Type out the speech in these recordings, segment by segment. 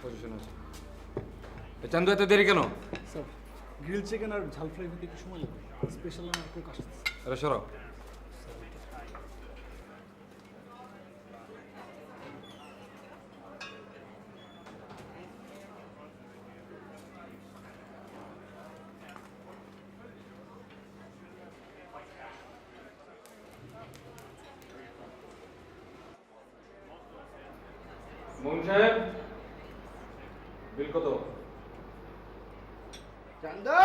Position আছে। চান্দু এত দেরি কেন? স্যার গ্রিল চিকেন আর ঝাল ফ্রাই হতে একটু সময় লাগবে, স্পেশাল আমার কোক আসতেছে। আরে সরাও। মোহন সাহেব, বিল কত? চান্দু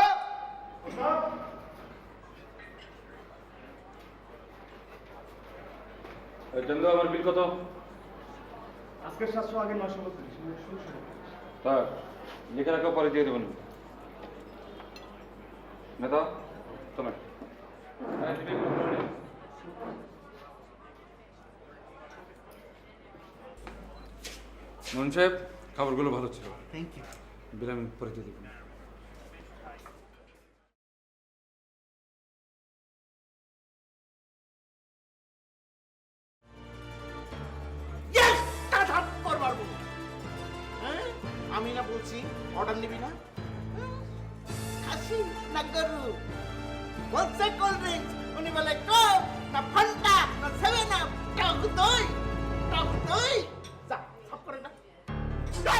চান্দু আমার বিল কত? আজকে 700, আগে 932, 1600। স্যার লিখে রাখা পরে দিয়ে দেবেন। নেতা চলেন। মোহন সাহেব, খাবারগুলো ভালো ছিল। Thank you. বিল আমি পরে দিয়ে দেবেন। ইয়েস, তা থাপ্পড় মারবো। হ্যাঁ, আমি না বলছি অর্ডার নিবি না? খাসি না গরু? বলছে কোল্ড ড্রিঙ্কস, উনি বলে কোক না ফান্টা না সেভেন আপ, টক দই, টক দই। যা, সব করে না। যা।